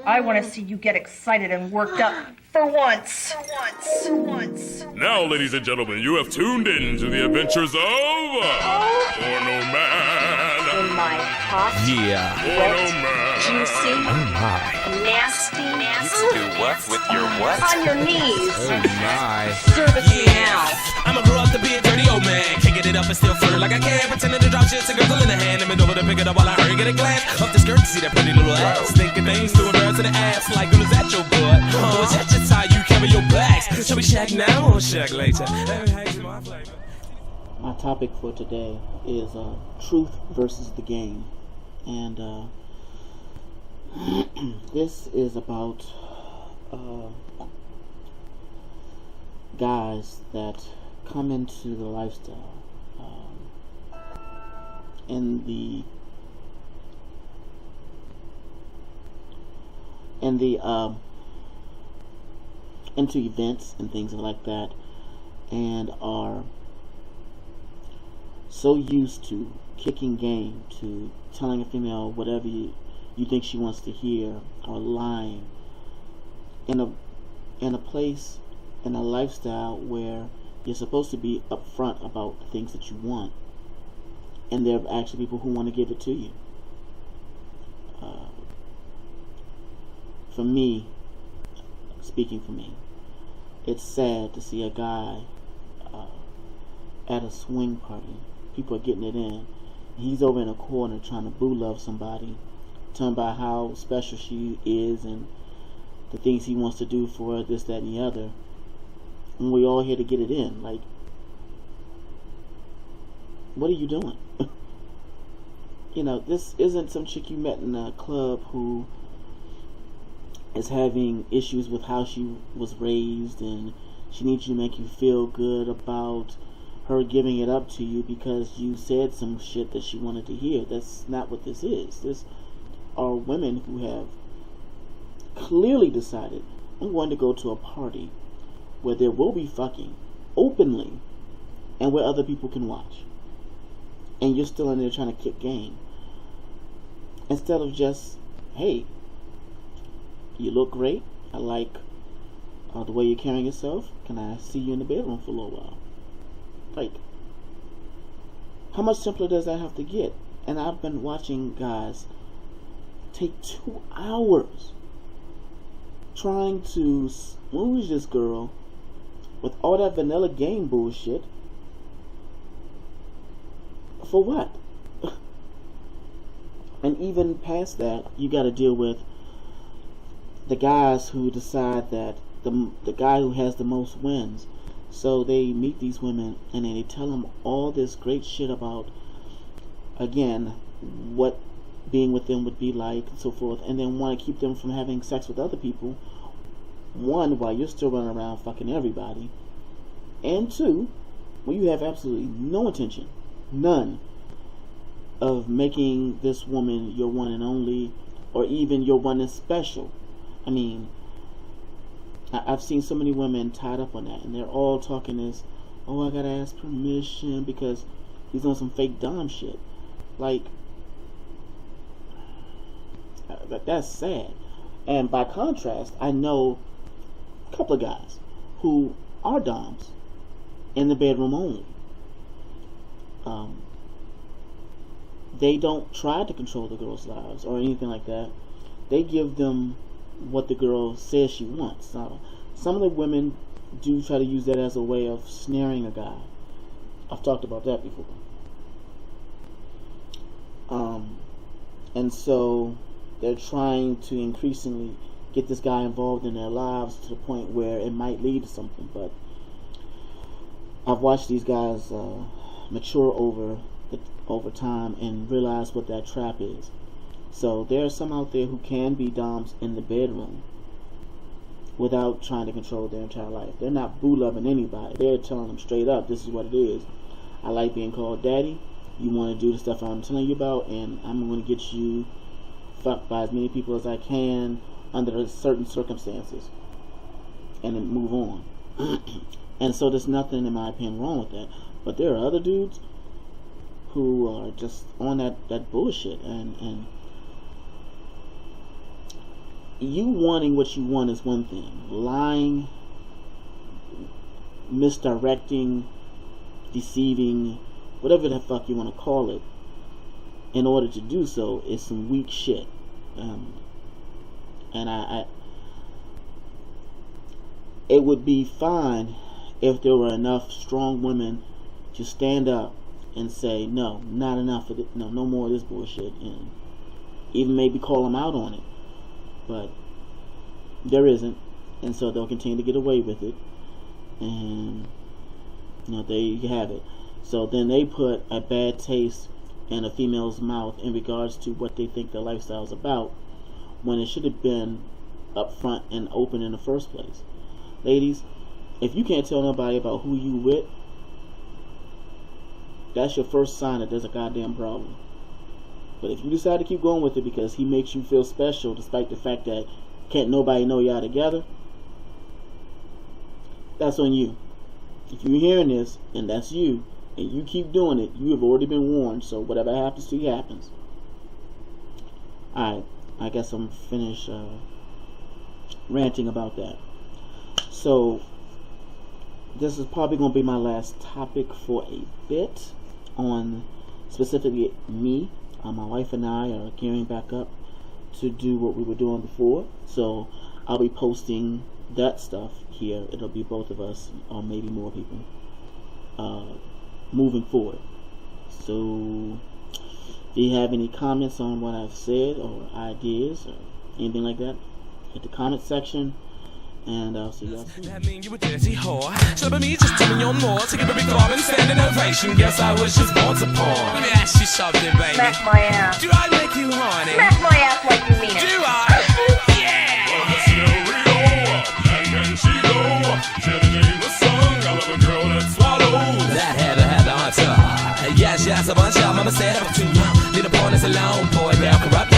I want to see you get excited and worked up for once. Now, ladies and gentlemen, you have tuned in to the adventures of Porno Man. In my hot, wet, juicy, nasty. Do what with your what? On your knees. Oh my. Service me now. I'ma grow up to be a dirty old man. Kicking it up and still flirt like I can. Pretending to drop shit to girl in the hand. And bend over to pick it up while I hurry get a glance up the skirt to see that pretty little ass. Thinking things to embarrass to the ass. Like, girl, is that your butt? Or is that just how you carry your bags? Shall we shack now or shack later? My topic for today is truth versus the game. And this is about guys that come into the lifestyle into events and things like that, and are so used to kicking game, to telling a female whatever you think she wants to hear, or lying in a place, in a lifestyle where you're supposed to be upfront about the things that you want, and there are actually people who want to give it to you. For me, speaking for me, it's sad to see a guy at a swing party. People are getting it in. He's over in a corner trying to boo love somebody, telling about how special she is and the things he wants to do for her, this, that, and the other. And we're all here to get it in. Like, what are you doing? You know, this isn't some chick you met in a club who is having issues with how she was raised, and she needs you to make you feel good about her giving it up to you because you said some shit that she wanted to hear. That's not what this is. This are women who have clearly decided, I'm going to go to a party where there will be fucking openly and where other people can watch, and you're still in there trying to kick game instead of just, hey, you look great, I like the way you're carrying yourself, can I see you in the bedroom for a little while? Like, how much simpler does that have to get? And I've been watching guys take 2 hours trying to smooch this girl with all that vanilla game bullshit. For what? And even past that, you got to deal with the guys who decide that the guy who has the most wins. So they meet these women and then they tell them all this great shit about, again, what being with them would be like and so forth, and then want to keep them from having sex with other people. One, while you're still running around fucking everybody, and two, when you have absolutely no intention, none, of making this woman your one and only, or even your one and special. I mean, I've seen so many women tied up on that, and they're all talking this, oh, I gotta ask permission because he's on some fake dom shit. Like, that's sad. And by contrast, I know a couple of guys who are doms in the bedroom only. They don't try to control the girls' lives or anything like that. They give them what the girl says she wants. Some of the women do try to use that as a way of snaring a guy. I've talked about that before. And so they're trying to increasingly get this guy involved in their lives to the point where it might lead to something. But I've watched these guys mature over time and realize what that trap is. So there are some out there who can be doms in the bedroom without trying to control their entire life. They're not boo loving anybody. They're telling them straight up, this is what it is. I like being called daddy. You want to do the stuff I'm telling you about, and I'm going to get you fucked by as many people as I can under certain circumstances, and then move on. And so there's nothing, in my opinion, wrong with that. But there are other dudes who are just on that bullshit, and you wanting what you want is one thing. Lying, misdirecting, deceiving, whatever the fuck you want to call it, in order to do so is some weak shit. And I it would be fine if there were enough strong women to stand up and say, no, not enough of it, no more of this bullshit, and even maybe call them out on it. But there isn't, and so they'll continue to get away with it, and there you have it. So then they put a bad taste in a female's mouth in regards to what they think their lifestyle is about, when it should have been upfront and open in the first place. Ladies, if you can't tell nobody about who you with, that's your first sign that there's a goddamn problem. But if you decide to keep going with it because he makes you feel special despite the fact that can't nobody know y'all together, that's on you. If you're hearing this and that's you, and you keep doing it, you have already been warned, so whatever happens to you happens. Alright, I guess I'm finished ranting about that. So this is probably going to be my last topic for a bit on specifically me. My wife and I are gearing back up to do what we were doing before, so I'll be posting that stuff here. It'll be both of us, or maybe more people, moving forward. So if you have any comments on what I've said or ideas or anything like that, hit the comment section, and I'll see y'all soon. That mean you a dirty whore? Slipping me, just tell me on more. To give a big throb and stand an ovation. Guess I was just born to porn. Let me ask you something, baby. Smack my ass. Do I make you horny? Smack my ass like you mean it. Do I? Yeah! Well, the stereo, and can she go? Jenny James was sung, I love a girl that swallows. That had the answer. Yes, a bunch of mama said I'm too young. Need a porn as a lone boy, now corrupt,